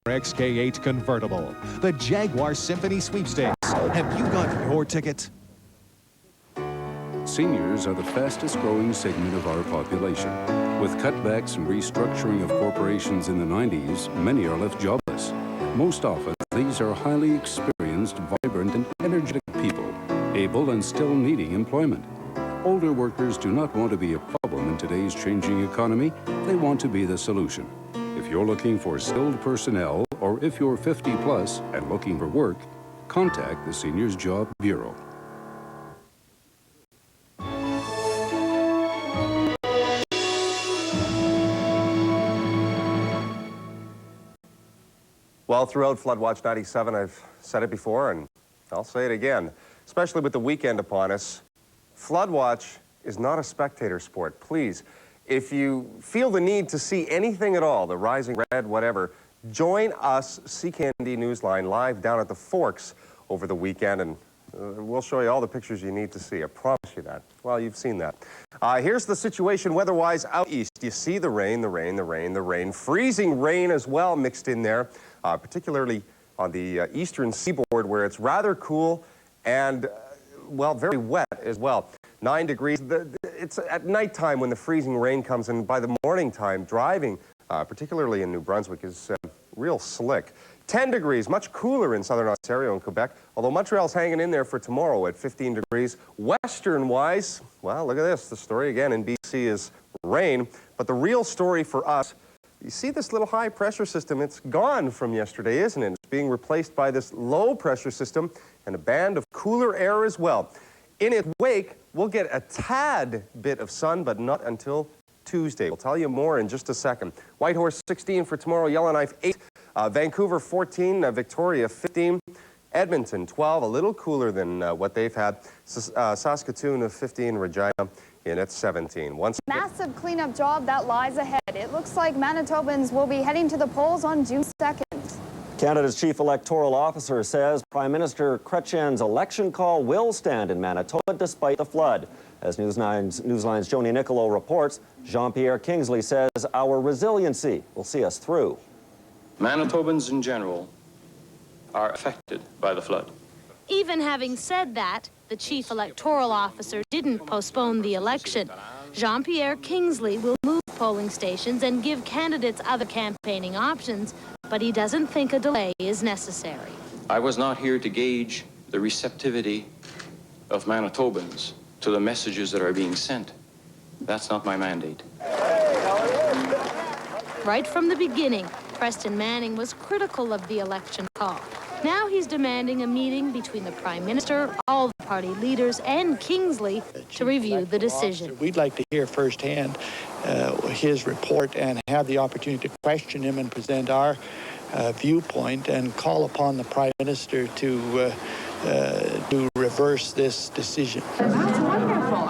XK8 convertible, the Jaguar Symphony Sweepstakes. Have you got your ticket? Seniors are the fastest growing segment of our population. With cutbacks and restructuring of corporations in the 90s, many are left jobless. Most often, these are highly experienced, vibrant, and energetic people, able and still needing employment. Older workers do not want to be a problem in today's changing economy. They want to be the solution. If you're looking for skilled personnel, or if you're 50 plus and looking for work, contact the Seniors Job Bureau. Well, throughout Floodwatch 97, I've said it before, and I'll say it again, especially with the weekend upon us, Floodwatch is not a spectator sport. Please, if you feel the need to see anything at all, the rising red, whatever, join us, CKND Newsline, live down at the Forks over the weekend, and we'll show you all the pictures you need to see. I promise you that. Well, you've seen that. Here's the situation weather-wise out east. You see the rain, the rain, the rain, the rain. Freezing rain as well mixed in there, particularly on the eastern seaboard where it's rather cool and, well, very wet as well. 9 degrees. It's at nighttime when the freezing rain comes, and by the morning time, driving, particularly in New Brunswick, is real slick. 10 degrees, much cooler in southern Ontario and Quebec, although Montreal's hanging in there for tomorrow at 15 degrees. Western-wise, well, look at this. The story again in BC is rain, but the real story for us, you see this little high-pressure system, it's gone from yesterday, isn't it? It's being replaced by this low-pressure system and a band of cooler air as well. In its wake, we'll get a tad bit of sun, but not until Tuesday. We'll tell you more in just a second. Whitehorse 16 for tomorrow, Yellowknife 8, Vancouver 14, Victoria 15, Edmonton 12, a little cooler than what they've had, Saskatoon of 15, Regina in at 17. Massive cleanup job that lies ahead. It looks like Manitobans will be heading to the polls on June 2nd. Canada's chief electoral officer says Prime Minister Chrétien's election call will stand in Manitoba despite the flood. As Newsline's Joni Nicolo reports, Jean-Pierre Kingsley says our resiliency will see us through. Manitobans in general are affected by the flood. Even having said that, the chief electoral officer didn't postpone the election. Jean-Pierre Kingsley will move polling stations and give candidates other campaigning options, but he doesn't think a delay is necessary. I was not here to gauge the receptivity of Manitobans to the messages that are being sent. That's not my mandate. Right from the beginning, Preston Manning was critical of the election call. Now he's demanding a meeting between the Prime Minister, all the party leaders, and Kingsley to review the decision. We'd like to hear firsthand his report and have the opportunity to question him and present our viewpoint and call upon the Prime Minister to reverse this decision.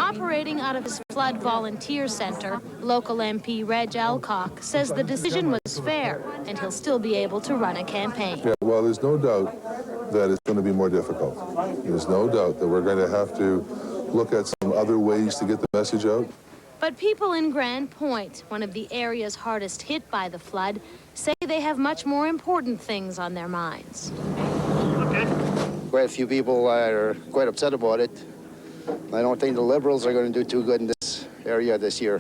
Operating out of his flood volunteer center, local MP Reg Alcock says the decision was fair and he'll still be able to run a campaign. Yeah, well, there's no doubt that it's going to be more difficult. There's no doubt that we're going to have to look at some other ways to get the message out. But people in Grand Point, one of the areas hardest hit by the flood, say they have much more important things on their minds. Quite a few people are quite upset about it. I don't think the Liberals are going to do too good in this area this year.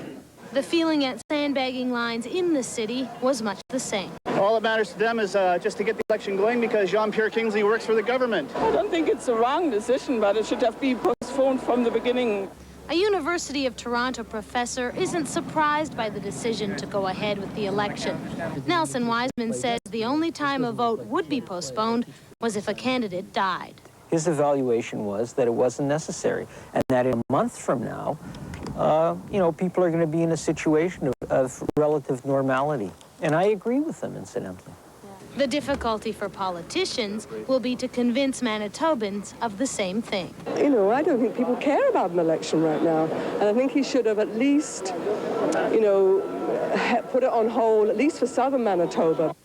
The feeling at sandbagging lines in the city was much the same. All that matters to them is just to get the election going because Jean-Pierre Kingsley works for the government. I don't think it's a wrong decision, but it should have to be postponed from the beginning. A University of Toronto professor isn't surprised by the decision to go ahead with the election. Nelson Wiseman says the only time a vote would be postponed was if a candidate died. His evaluation was that it wasn't necessary, and that in a month from now, people are going to be in a situation of relative normality. And I agree with them, incidentally. The difficulty for politicians will be to convince Manitobans of the same thing. You know, I don't think people care about an election right now. And I think he should have at least, put it on hold, at least for southern Manitoba.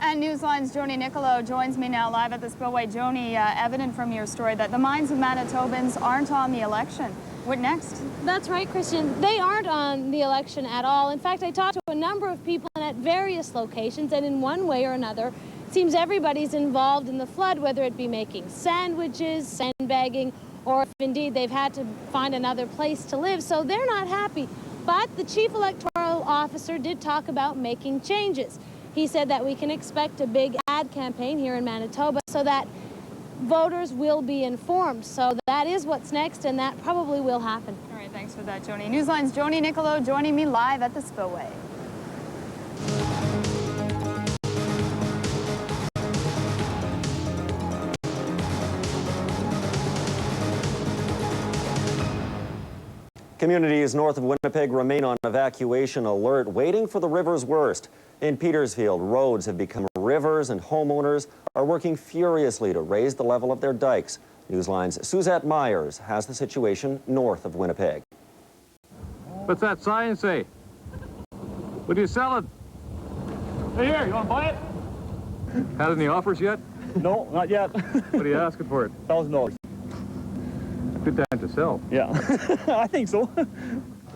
And Newsline's Joni Nicolo joins me now live at the spillway. Joni, evident from your story that the minds of Manitobans aren't on the election. What next? That's right, Christian. They aren't on the election at all. In fact, I talked to a number of people at various locations, and in one way or another, it seems everybody's involved in the flood, whether it be making sandwiches, sandbagging, or if indeed they've had to find another place to live. So they're not happy. But the chief electoral officer did talk about making changes. He said that we can expect a big ad campaign here in Manitoba so that voters will be informed. So that is what's next, and that probably will happen. All right, thanks for that, Joni. Newsline's Joni Nicolo joining me live at the spillway. Communities north of Winnipeg remain on evacuation alert, waiting for the river's worst. In Petersfield, roads have become rivers and homeowners are working furiously to raise the level of their dikes. Newsline's Suzette Myers has the situation north of Winnipeg. What's that sign say? What are you selling? Hey, here, you want to buy it? Had any offers yet? No, not yet. What are you asking for it? $1,000. Good time to sell. Yeah, I think so.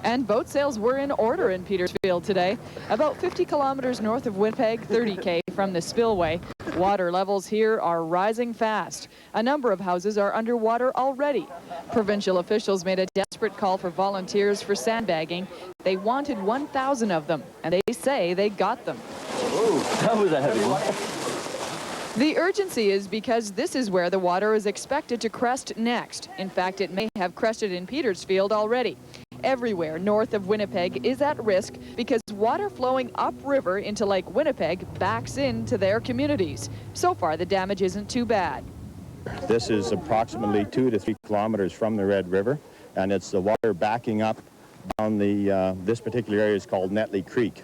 And boat sales were in order in Petersfield today. About 50 kilometers north of Winnipeg, 30K from the spillway. Water levels here are rising fast. A number of houses are underwater already. Provincial officials made a desperate call for volunteers for sandbagging. They wanted 1,000 of them, and they say they got them. Oh, that was a heavy one. The urgency is because this is where the water is expected to crest next. In fact, it may have crested in Petersfield already. Everywhere north of Winnipeg is at risk because water flowing upriver into Lake Winnipeg backs into their communities. So far, the damage isn't too bad. This is approximately 2 to 3 kilometers from the Red River, and it's the water backing up down the, this particular area is called Netley Creek.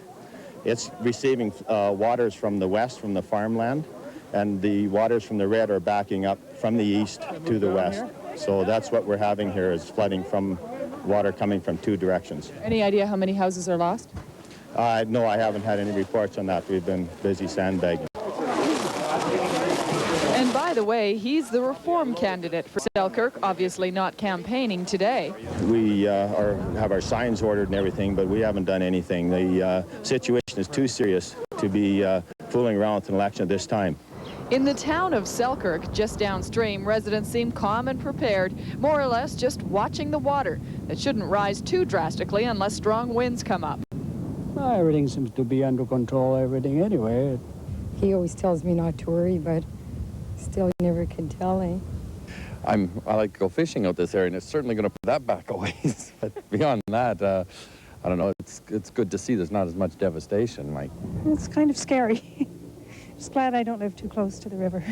It's receiving waters from the west, from the farmland, and the waters from the Red are backing up from the east to the west. So that's what we're having here, is flooding from water coming from 2 directions. Any idea how many houses are lost? No, I haven't had any reports on that. We've been busy sandbagging. And by the way, he's the reform candidate for Selkirk, obviously not campaigning today. We have our signs ordered and everything, but we haven't done anything. The situation is too serious to be fooling around with an election at this time. In the town of Selkirk, just downstream, residents seem calm and prepared, more or less just watching the water. It shouldn't rise too drastically unless strong winds come up. Well, everything seems to be under control, everything anyway. He always tells me not to worry, but still you never can tell, eh? I like to go fishing out this area, and it's certainly going to put that back away. But beyond that, I don't know, it's good to see there's not as much devastation. Like, it's kind of scary. Just glad I don't live too close to the river.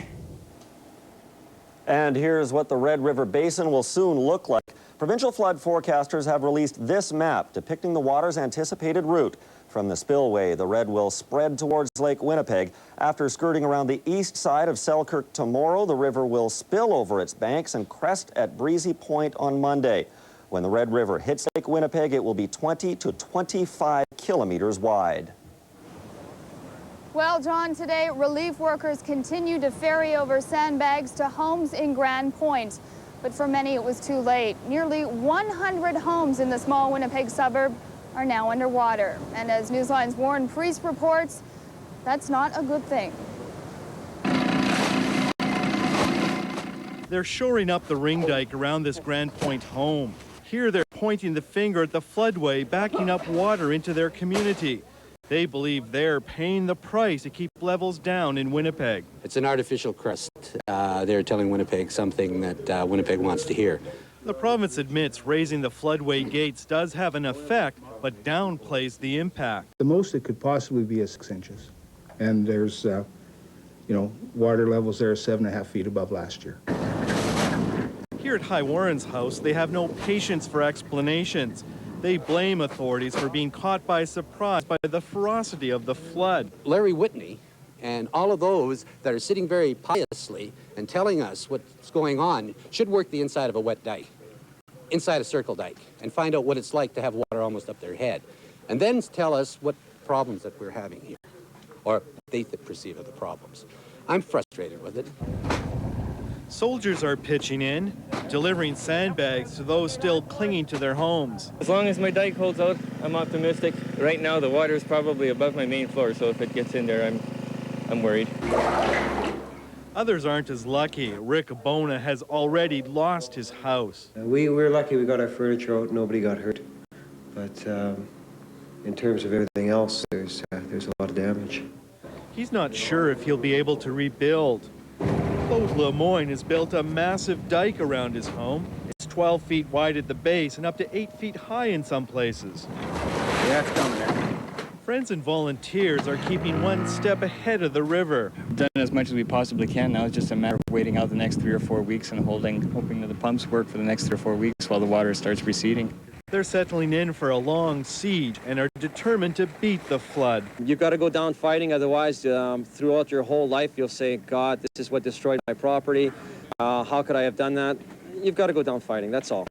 And here's what the Red River Basin will soon look like. Provincial flood forecasters have released this map depicting the water's anticipated route. From the spillway, the red will spread towards Lake Winnipeg. After skirting around the east side of Selkirk tomorrow, the river will spill over its banks and crest at Breezy Point on Monday. When the Red River hits Lake Winnipeg, it will be 20 to 25 kilometers wide. Well, John, today relief workers continue to ferry over sandbags to homes in Grand Point. But for many, it was too late. Nearly 100 homes in the small Winnipeg suburb are now underwater. And as Newsline's Warren Priest reports, that's not a good thing. They're shoring up the ring dike around this Grand Point home. Here they're pointing the finger at the floodway backing up water into their community. They believe they're paying the price to keep levels down in Winnipeg. It's an artificial crest. They're telling Winnipeg something that Winnipeg wants to hear. The province admits raising the floodway gates does have an effect, but downplays the impact. The most it could possibly be is 6 inches. And there's, water levels there are 7.5 feet above last year. Here at High Warren's house, they have no patience for explanations. They blame authorities for being caught by surprise by the ferocity of the flood. Larry Whitney and all of those that are sitting very piously and telling us what's going on should work the inside of a wet dike, inside a circle dike, and find out what it's like to have water almost up their head. And then tell us what problems that we're having here, or they perceive are the problems. I'm frustrated with it. Soldiers are pitching in, delivering sandbags to those still clinging to their homes. As long as my dike holds out, I'm optimistic. Right now, the water is probably above my main floor, so if it gets in there, I'm worried. Others aren't as lucky. Rick Bona has already lost his house. We're lucky we got our furniture out, nobody got hurt. But in terms of everything else, there's a lot of damage. He's not sure if he'll be able to rebuild. Claude Lemoyne has built a massive dike around his home. It's 12 feet wide at the base and up to 8 feet high in some places. Yeah, it's coming there. Friends and volunteers are keeping one step ahead of the river. We've done as much as we possibly can. Now it's just a matter of waiting out the next 3 or 4 weeks and hoping that the pumps work for the next 3 or 4 weeks while the water starts receding. They're settling in for a long siege and are determined to beat the flood. You've got to go down fighting, otherwise throughout your whole life you'll say, God, this is what destroyed my property. How could I have done that? You've got to go down fighting, that's all.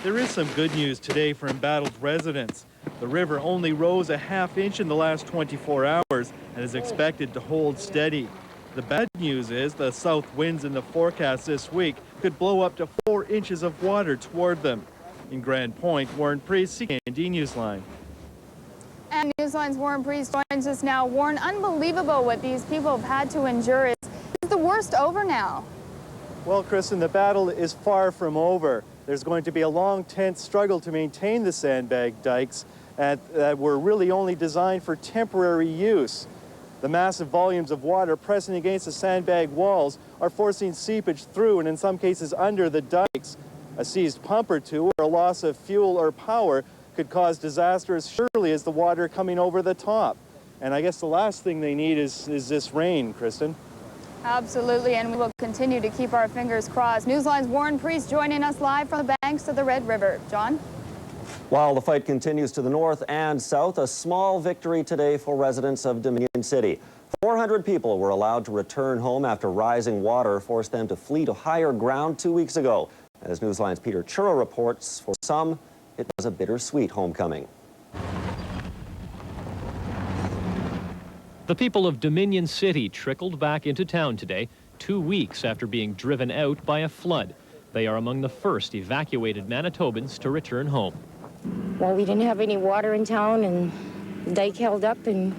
There is some good news today for embattled residents. The river only rose a ½ inch in the last 24 hours and is expected to hold steady. The bad news is the south winds in the forecast this week could blow up to 4 inches of water toward them. In Grand Point, Warren Priest, CKND Newsline. And Newsline's Warren Priest joins us now. Warren, unbelievable what these people have had to endure. Is the worst over now? Well, Kristen, the battle is far from over. There's going to be a long, tense struggle to maintain the sandbag dikes that were really only designed for temporary use. The massive volumes of water pressing against the sandbag walls are forcing seepage through and in some cases under the dikes. A seized pump or two or a loss of fuel or power could cause disaster as surely as the water coming over the top. And I guess the last thing they need is this rain, Kristen. Absolutely, and we will continue to keep our fingers crossed. Newsline's Warren Priest joining us live from the banks of the Red River. John? While the fight continues to the north and south, a small victory today for residents of Dominion City. 400 people were allowed to return home after rising water forced them to flee to higher ground 2 weeks ago. As Newsline's Peter Churro reports, for some, it was a bittersweet homecoming. The people of Dominion City trickled back into town today, 2 weeks after being driven out by a flood. They are among the first evacuated Manitobans to return home. Well, we didn't have any water in town, and the dike held up, and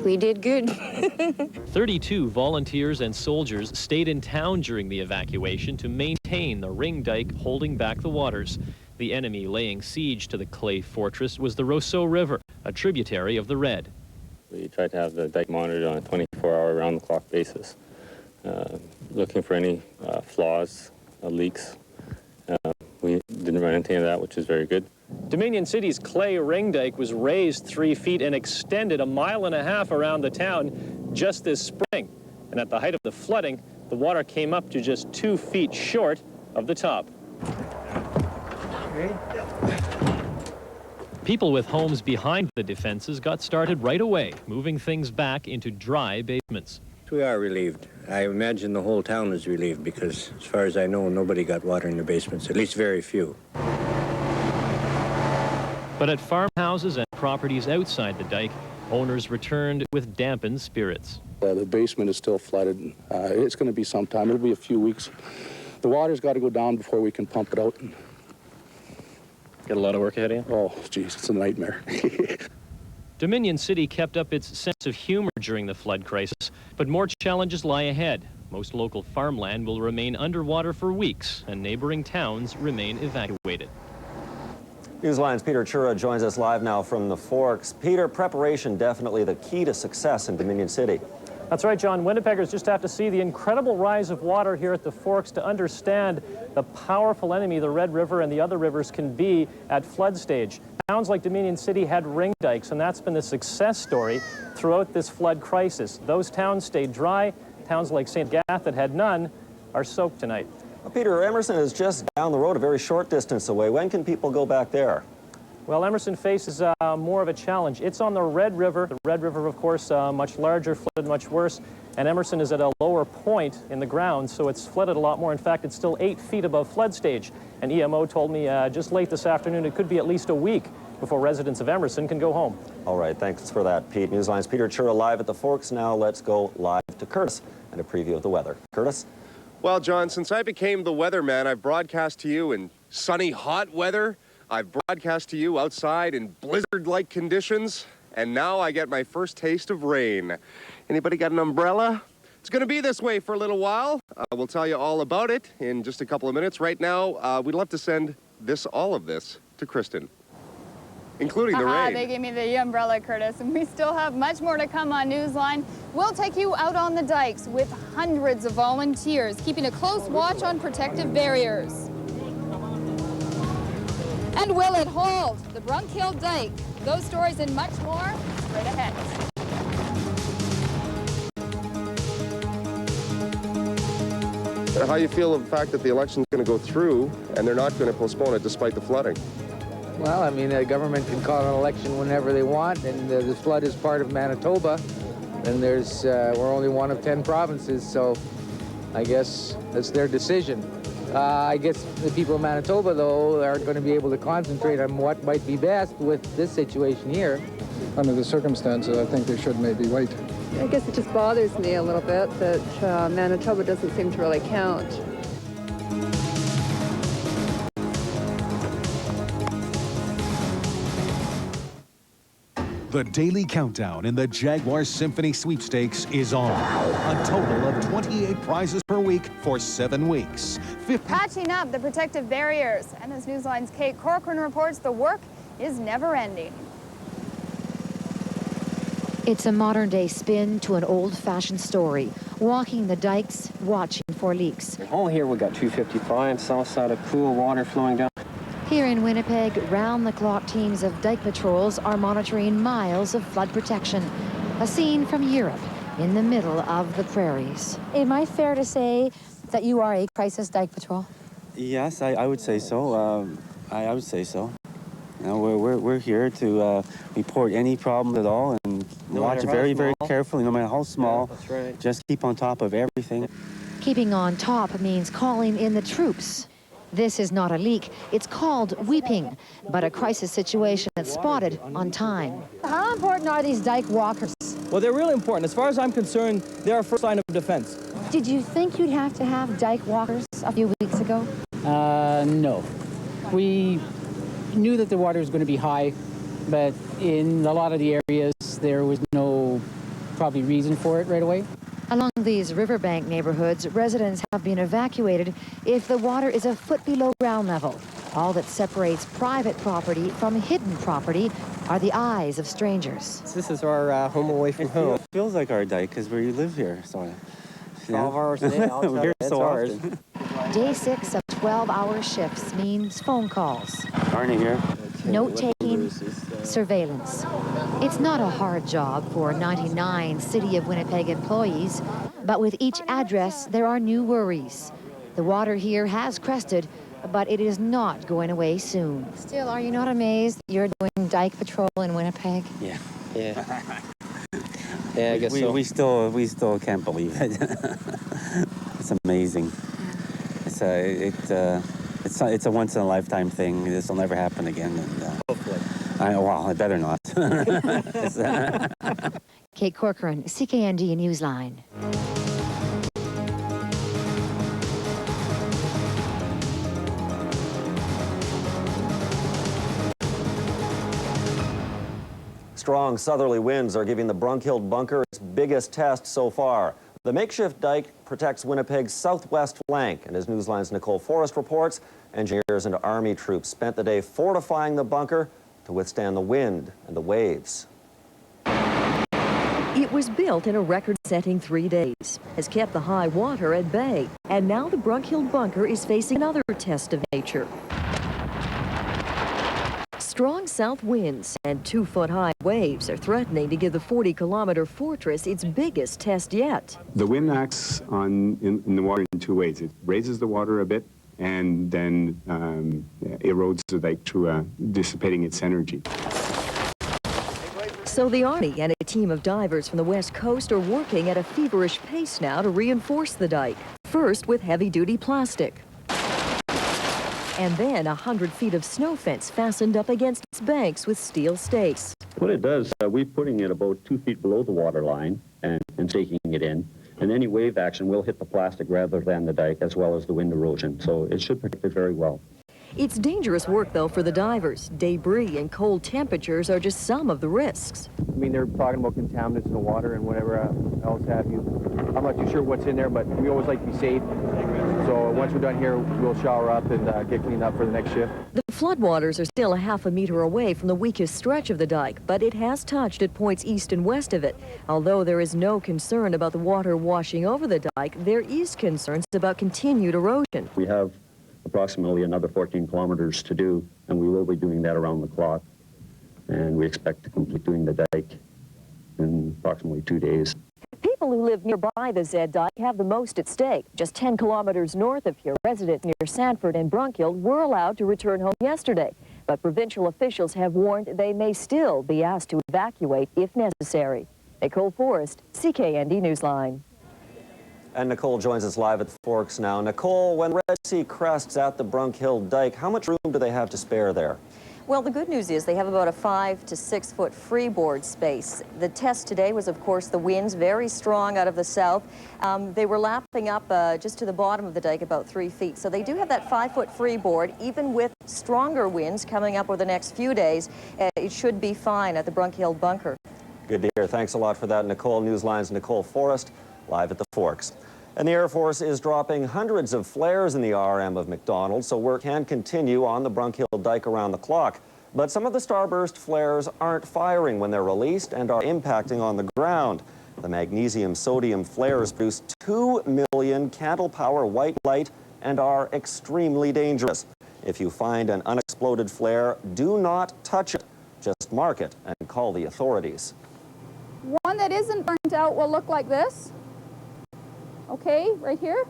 we did good. 32 volunteers and soldiers stayed in town during the evacuation to maintain the ring dike holding back the waters. The enemy laying siege to the clay fortress was the Roseau River, a tributary of the Red. We tried to have the dike monitored on a 24-hour round-the-clock basis, looking for any flaws, leaks. We didn't run into any of that, which is very good. Dominion City's clay ring dike was raised 3 feet and extended 1.5 miles around the town just this spring. And at the height of the flooding, the water came up to just 2 feet short of the top. People with homes behind the defenses got started right away, moving things back into dry basements. We are relieved. I imagine the whole town is relieved because, as far as I know, nobody got water in the basements, at least very few. But at farmhouses and properties outside the dike, owners returned with dampened spirits. The basement is still flooded. It's going to be some time. It'll be a few weeks. The water's got to go down before we can pump it out. Got a lot of work ahead of you? Oh, geez, it's a nightmare. Dominion City kept up its sense of humor during the flood crisis, but more challenges lie ahead. Most local farmland will remain underwater for weeks, and neighboring towns remain evacuated. Newsline's Peter Churro joins us live now from the Forks. Peter, preparation definitely the key to success in Dominion City. That's right, John. Winnipeggers just have to see the incredible rise of water here at the Forks to understand the powerful enemy the Red River and the other rivers can be at flood stage. Towns like Dominion City had ring dikes, and that's been the success story throughout this flood crisis. Those towns stayed dry. Towns like St. Gath that had none are soaked tonight. Well, Peter, Emerson is just down the road, a very short distance away. When can people go back there? Well, Emerson faces more of a challenge. It's on the Red River. The Red River, of course, much larger, flooded much worse. and Emerson is at a lower point in the ground, so it's flooded a lot more. In fact, it's still 8 feet above flood stage. And EMO told me just late this afternoon it could be at least a week before residents of Emerson can go home. All right, thanks for that, Pete. Newsline's Peter Chura live at the Forks. Now let's go live to Curtis and a preview of the weather. Curtis? Well, John, since I became the weatherman, I've broadcast to you in sunny, hot weather. I've broadcast to you outside in blizzard-like conditions. And now I get my first taste of rain. Anybody got an umbrella? It's going to be this way for a little while. We'll tell you all about it in just a couple of minutes. Right now, we'd love to send all of this to Kristen, including the rain. They gave me the umbrella, Curtis, and we still have much more to come on Newsline. We'll take you out on the dikes with hundreds of volunteers keeping a close watch on protective barriers. And will it hold? The Brunk Hill Dike. Those stories and much more straight ahead. How you feel of the fact that the election's going to go through and they're not going to postpone it despite the flooding? Well, I mean, the government can call an election whenever they want, and the flood is part of Manitoba, and we're only one of 10 provinces, so I guess that's their decision. I guess the people of Manitoba, though, aren't going to be able to concentrate on what might be best with this situation here. Under the circumstances, I think they should maybe wait. I guess it just bothers me a little bit that Manitoba doesn't seem to really count. The daily countdown in the Jaguar Symphony Sweepstakes is on. A total of 28 prizes per week for 7 weeks. Patching up the protective barriers. And as Newsline's Kate Corcoran reports, the work is never ending. It's a modern-day spin to an old-fashioned story. Walking the dikes, watching for leaks. All here we got 255, south side of cool water flowing down. Here in Winnipeg, round-the-clock teams of dike patrols are monitoring miles of flood protection. A scene from Europe, in the middle of the prairies. Am I fair to say that you are a crisis dike patrol? Yes, I would say so. I would say so. You know, we're here to report any problem at all and watch it very, very carefully, no matter how small. Yeah, that's right. Just keep on top of everything. Keeping on top means calling in the troops. This is not a leak. It's called weeping, but a crisis situation that's spotted on time. How important are these dike walkers? Well, they're really important. As far as I'm concerned, they're our first line of defense. Did you think you'd have to have dike walkers a few weeks ago? No. We knew that the water was going to be high, but in a lot of the areas, there was no probably reason for it right away. Along these riverbank neighborhoods, residents have been evacuated if the water is a foot below ground level. All that separates private property from hidden property are the eyes of strangers. This is our home away from home. It feels like our dike because we live here, so 12 hours a day, I'll tell we're you, here it's so ours. often. Day 6 of 12-hour shifts means phone calls, Arnie here. note-taking, surveillance. It's not a hard job for 99 City of Winnipeg employees, but with each address, there are new worries. The water here has crested, but it is not going away soon. Still, are you not amazed that you're doing dike patrol in Winnipeg? Yeah. Yeah. Yeah, I guess so. We still can't believe it. It's amazing. It's a once in a lifetime thing. This will never happen again. And, hopefully. Well, it better not. Kate Corcoran, CKND Newsline. Strong southerly winds are giving the Brunk Hill bunker its biggest test so far. The makeshift dike protects Winnipeg's southwest flank, and as Newsline's Nicole Forrest reports, engineers and Army troops spent the day fortifying the bunker to withstand the wind and the waves. It was built in a record-setting 3 days, has kept the high water at bay, and now the Brunk Hill bunker is facing another test of nature. Strong south winds and 2-foot-high waves are threatening to give the 40-kilometer fortress its biggest test yet. The wind acts in the water in two ways. It raises the water a bit and then erodes the dike through dissipating its energy. So the Army and a team of divers from the West Coast are working at a feverish pace now to reinforce the dike. First with heavy-duty plastic. And then 100 feet of snow fence fastened up against its banks with steel stakes. What it does, we're putting it about 2 feet below the water line and staking it in. And any wave action will hit the plastic rather than the dike, as well as the wind erosion. So it should protect it very well. It's dangerous work, though, for the divers. Debris and cold temperatures are just some of the risks. I mean, they're talking about contaminants in the water and whatever else have you. I'm not too sure what's in there, but we always like to be safe. So once we're done here, we'll shower up and get cleaned up for the next shift. The floodwaters are still a half a meter away from the weakest stretch of the dike, but it has touched at points east and west of it. Although there is no concern about the water washing over the dike, there is concerns about continued erosion. We have approximately another 14 kilometers to do, and we will be doing that around the clock. And we expect to complete doing the dike in approximately 2 days. People who live nearby the Zed Dike have the most at stake. Just 10 kilometers north of here, residents near Sanford and Brunkhill were allowed to return home yesterday. But provincial officials have warned they may still be asked to evacuate if necessary. Nicole Forrest, CKND Newsline. And Nicole joins us live at the Forks now. Nicole, when Red Sea crests at the Brunkhill Dike, how much room do they have to spare there? Well, the good news is they have about a 5 to 6 foot freeboard space. The test today was, of course, the winds very strong out of the south. They were lapping up just to the bottom of the dike about 3 feet. So they do have that 5 foot freeboard, even with stronger winds coming up over the next few days. It should be fine at the Brunkhill bunker. Good to hear. Thanks a lot for that, Nicole. Newsline's Nicole Forrest, live at the Forks. And the Air Force is dropping hundreds of flares in the RM of McDonald, so work can continue on the Brunkhill Dike around the clock. But some of the starburst flares aren't firing when they're released and are impacting on the ground. The magnesium-sodium flares produce 2 million candle-power white light and are extremely dangerous. If you find an unexploded flare, do not touch it. Just mark it and call the authorities. One that isn't burnt out will look like this. Okay, right here.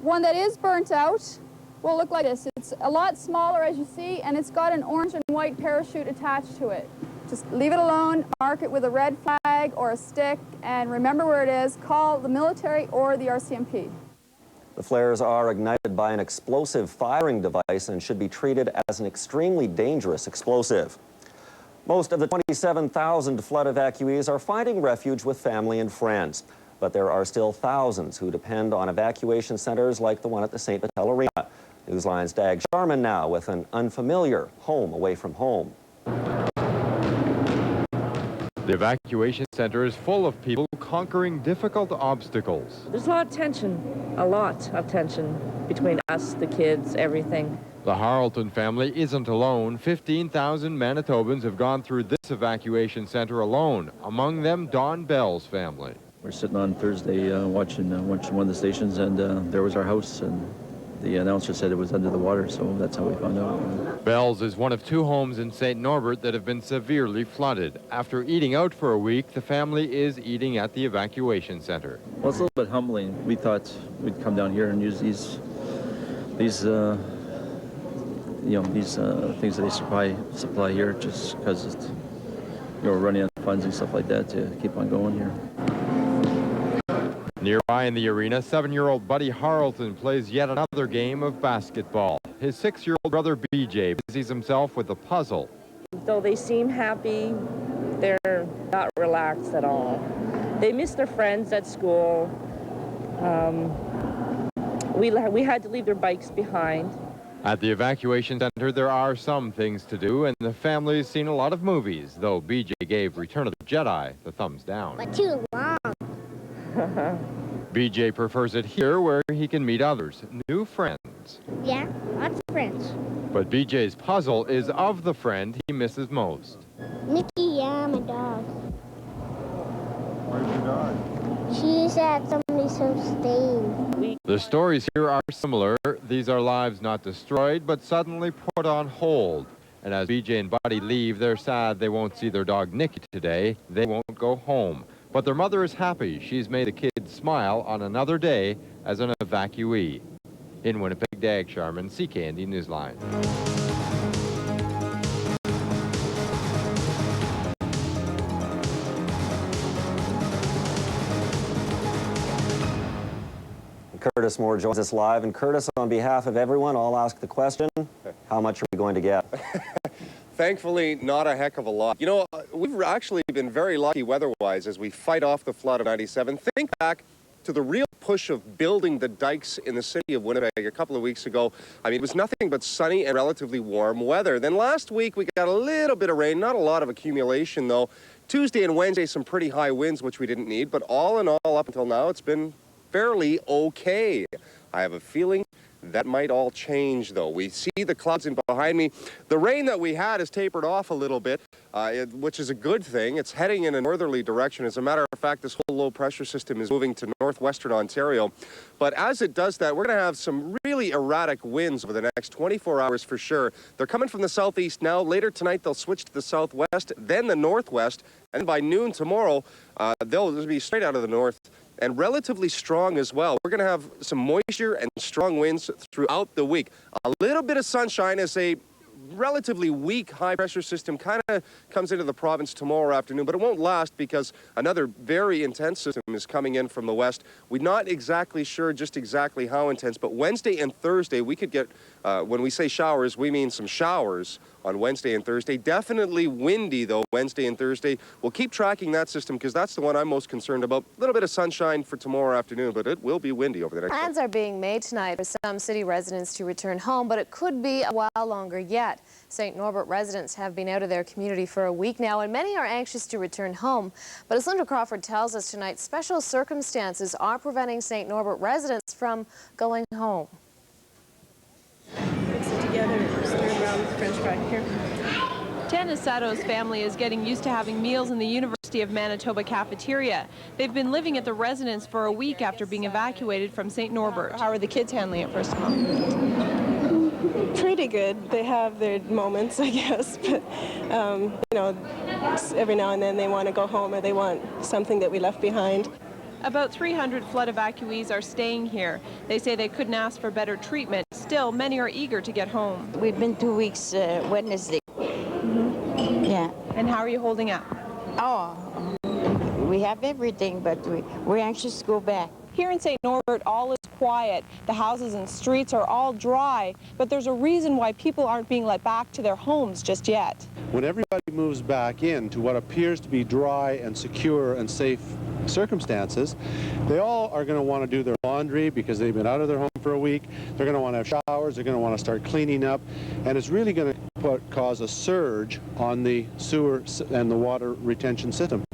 One that is burnt out will look like this. It's a lot smaller, as you see, and it's got an orange and white parachute attached to it. Just leave it alone, mark it with a red flag or a stick, and remember where it is. Call the military or the RCMP. The flares are ignited by an explosive firing device and should be treated as an extremely dangerous explosive. Most of the 27,000 flood evacuees are finding refuge with family and friends. But there are still thousands who depend on evacuation centers like the one at the St. Vital Arena. Newsline's Dag Sharman now with an unfamiliar home away from home. The evacuation center is full of people conquering difficult obstacles. There's a lot of tension between us, the kids, everything. The Harleton family isn't alone. 15,000 Manitobans have gone through this evacuation center alone, among them Don Bell's family. We're sitting on Thursday watching one of the stations, and there was our house, and the announcer said it was under the water, so that's how we found out. Bell's is one of 2 homes in St. Norbert that have been severely flooded. After eating out for a week, the family is eating at the evacuation center. Well, it's a little bit humbling. We thought we'd come down here and use these things that they supply here, just because we're running out of funds and stuff like that to keep on going here. Nearby in the arena, 7-year-old Buddy Harleton plays yet another game of basketball. His 6-year-old brother BJ busies himself with a puzzle. Though they seem happy, they're not relaxed at all. They miss their friends at school. We had to leave their bikes behind. At the evacuation center, there are some things to do, and the family's seen a lot of movies, though BJ gave Return of the Jedi the thumbs down. But too long. BJ prefers it here where he can meet others, new friends. Yeah, lots of friends. But BJ's puzzle is of the friend he misses most. Nikki, yeah, my dog. Where's your dog? She's at somebody's house staying. The stories here are similar. These are lives not destroyed, but suddenly put on hold. And as BJ and Buddy leave, they're sad they won't see their dog Nikki today. They won't go home. But their mother is happy. She's made the kids smile on another day as an evacuee. In Winnipeg, Dag Sharman, CKND Newsline. Curtis Moore joins us live. And Curtis, on behalf of everyone, I'll ask the question, how much are we going to get? Thankfully, not a heck of a lot. You know, we've actually been very lucky weather-wise as we fight off the flood of 97. Think back to the real push of building the dikes in the city of Winnipeg a couple of weeks ago. I mean, it was nothing but sunny and relatively warm weather. Then last week, we got a little bit of rain, not a lot of accumulation, though. Tuesday and Wednesday, some pretty high winds, which we didn't need. But all in all, up until now, it's been fairly okay. I have a feeling that might all change, though. We see the clouds in behind me. The rain that we had has tapered off a little bit, which is a good thing. It's heading in a northerly direction. As a matter of fact, this whole low pressure system is moving to northwestern Ontario. But as it does that, we're going to have some really erratic winds over the next 24 hours for sure. They're coming from the southeast now. Later tonight, they'll switch to the southwest, then the northwest. And by noon tomorrow, they'll be straight out of the north, and relatively strong as well. We're going to have some moisture and strong winds throughout the week. A little bit of sunshine as a relatively weak high-pressure system kind of comes into the province tomorrow afternoon, but it won't last because another very intense system is coming in from the west. We're not exactly sure just exactly how intense, but Wednesday and Thursday we could get, when we say showers, we mean some showers on Wednesday and Thursday. Definitely windy, though, Wednesday and Thursday. We'll keep tracking that system because that's the one I'm most concerned about. A little bit of sunshine for tomorrow afternoon, but it will be windy over the next Plans are being made tonight for some city residents to return home, but it could be a while longer yet. St. Norbert residents have been out of their community for a week now, and many are anxious to return home. But as Linda Crawford tells us tonight, special circumstances are preventing St. Norbert residents from going home. Sit together, stir around with French fry here. Tana Sato's family is getting used to having meals in the University of Manitoba cafeteria. They've been living at the residence for a week after being evacuated from St. Norbert. How are the kids handling it, first of all? Pretty good. They have their moments, I guess, but you know, every now and then they want to go home or they want something that we left behind. About 300 flood evacuees are staying here. They say they couldn't ask for better treatment. Still, many are eager to get home. We've been 2 weeks Wednesday. Yeah. And how are you holding up? Oh, we have everything, but we're anxious to go back. Here in St. Norbert, all is quiet. The houses and streets are all dry, but there's a reason why people aren't being let back to their homes just yet. When everybody moves back into what appears to be dry and secure and safe circumstances, they all are going to want to do their laundry because they've been out of their home for a week. They're going to want to have showers. They're going to want to start cleaning up, and it's really going to cause a surge on the sewer and the water retention system.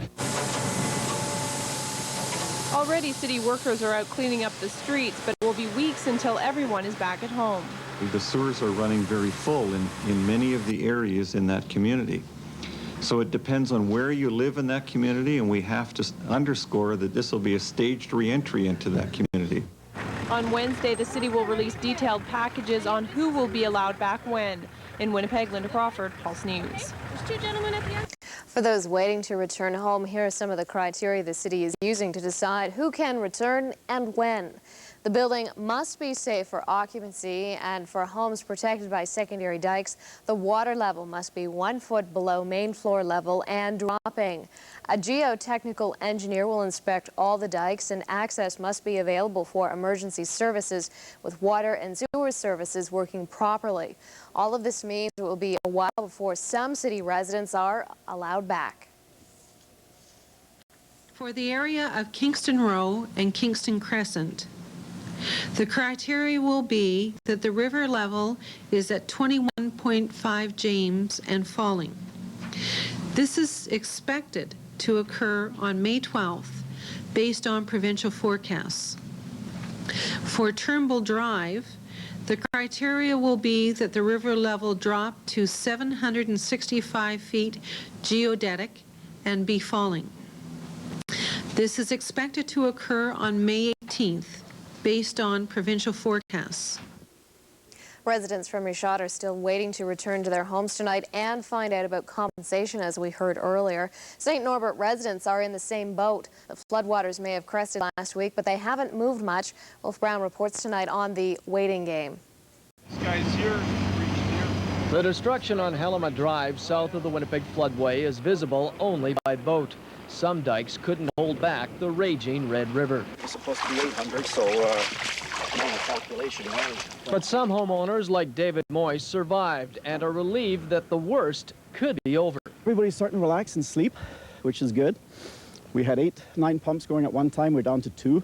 Already, city workers are out cleaning up the streets, but it will be weeks until everyone is back at home. The sewers are running very full in many of the areas in that community. So it depends on where you live in that community, and we have to underscore that this will be a staged re-entry into that community. On Wednesday, the city will release detailed packages on who will be allowed back when. In Winnipeg, Linda Crawford, Pulse News. There's two gentlemen at the end. For those waiting to return home, here are some of the criteria the city is using to decide who can return and when. The building must be safe for occupancy, and for homes protected by secondary dikes, the water level must be 1 foot below main floor level and dropping. A geotechnical engineer will inspect all the dikes, and access must be available for emergency services with water and sewer services working properly. All of this means it will be a while before some city residents are allowed back. For the area of Kingston Row and Kingston Crescent, the criteria will be that the river level is at 21.5 James and falling. This is expected to occur on May 12th based on provincial forecasts. For Turnbull Drive, the criteria will be that the river level drop to 765 feet geodetic and be falling. This is expected to occur on May 18th based on provincial forecasts. Residents from Richard are still waiting to return to their homes tonight and find out about compensation, as we heard earlier. St. Norbert residents are in the same boat. The floodwaters may have crested last week, but they haven't moved much. Wolf Brown reports tonight on the waiting game. The destruction on Helena Drive south of the Winnipeg floodway is visible only by boat. Some dikes couldn't hold back the raging Red River. It's supposed to be 800, so calculation. But some homeowners, like David Moyes, survived and are relieved that the worst could be over. Everybody's starting to relax and sleep, which is good. We had 8, 9 pumps going at one time. We're down to 2.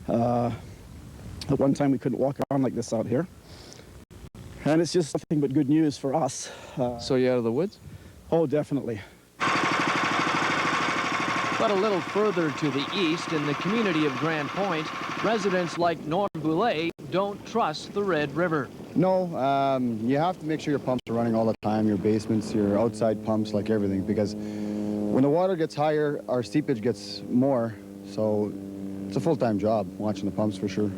At one time, we couldn't walk around like this out here. And it's just nothing but good news for us. So you're out of the woods? Oh, definitely. But a little further to the east, in the community of Grand Point, residents like Norm Boulay don't trust the Red River. No, you have to make sure your pumps are running all the time, your basements, your outside pumps, like everything, because when the water gets higher, our seepage gets more, so it's a full-time job watching the pumps for sure.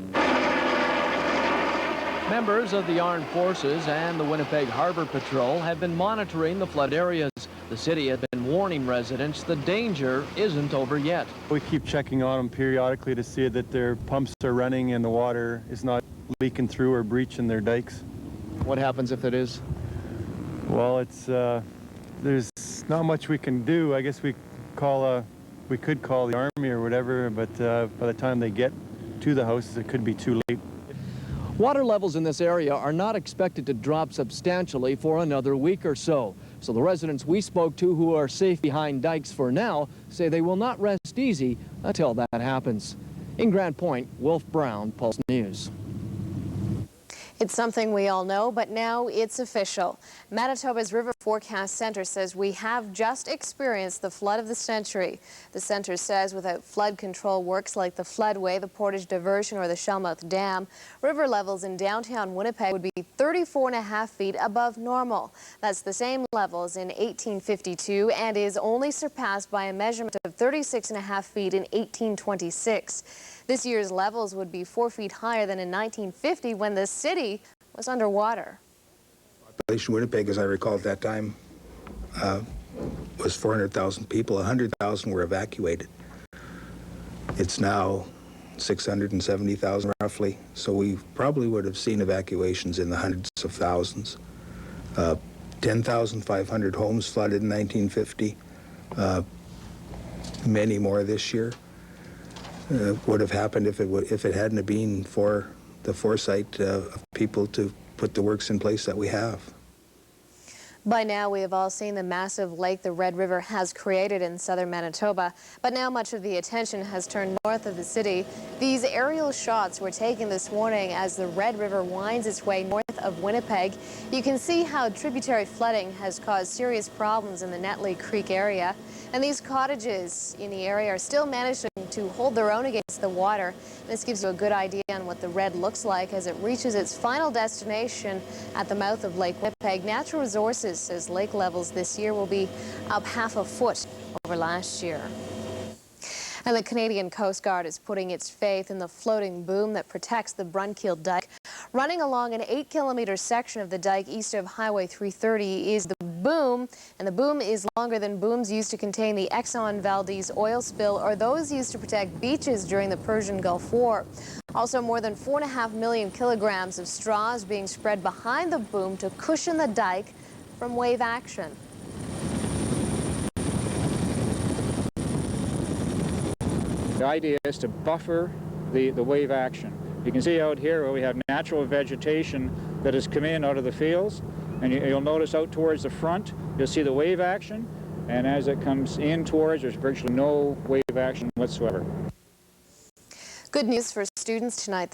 Members of the Armed Forces and the Winnipeg Harbor Patrol have been monitoring the flood areas. The city has been warning residents the danger isn't over yet. We keep checking on them periodically to see that their pumps are running and the water is not leaking through or breaching their dikes. What happens if it is? Well, there's not much we can do. I guess we could call the Army or whatever, but by the time they get to the houses, it could be too late. Water levels in this area are not expected to drop substantially for another week or so. So the residents we spoke to who are safe behind dikes for now say they will not rest easy until that happens. In Grand Point, Wolf Brown, Pulse News. It's something we all know, but now it's official. Manitoba's River Forecast Center says we have just experienced the flood of the century. The center says without flood control works like the floodway, the Portage Diversion, or the Shellmouth Dam, river levels in downtown Winnipeg would be 34.5 feet above normal. That's the same levels in 1852 and is only surpassed by a measurement of 36.5 feet in 1826. This year's levels would be 4 feet higher than in 1950 when the city was underwater. Population Winnipeg, as I recall at that time, was 400,000 people. 100,000 were evacuated. It's now 670,000 roughly, so we probably would have seen evacuations in the hundreds of thousands. 10,500 homes flooded in 1950, many more this year. Would have happened if it hadn't been for the foresight of people to put the works in place that we have. By now, we have all seen the massive lake the Red River has created in southern Manitoba, but now much of the attention has turned north of the city. These aerial shots were taken this morning as the Red River winds its way north of Winnipeg. You can see how tributary flooding has caused serious problems in the Netley Creek area, and these cottages in the area are still managing to hold their own against the water. This gives you a good idea on what the red looks like as it reaches its final destination at the mouth of Lake Winnipeg. Natural Resources says lake levels this year will be up half a foot over last year. And the Canadian Coast Guard is putting its faith in the floating boom that protects the Brunkill Dike. Running along an 8-kilometer section of the dike east of Highway 330 is the boom, and the boom is longer than booms used to contain the Exxon Valdez oil spill or those used to protect beaches during the Persian Gulf War. Also, more than 4.5 million kilograms of straws being spread behind the boom to cushion the dike from wave action. The idea is to buffer the wave action. You can see out here where we have natural vegetation that has come in out of the fields, and you'll notice out towards the front, you'll see the wave action, and as it comes in towards, there's virtually no wave action whatsoever. Good news for students tonight.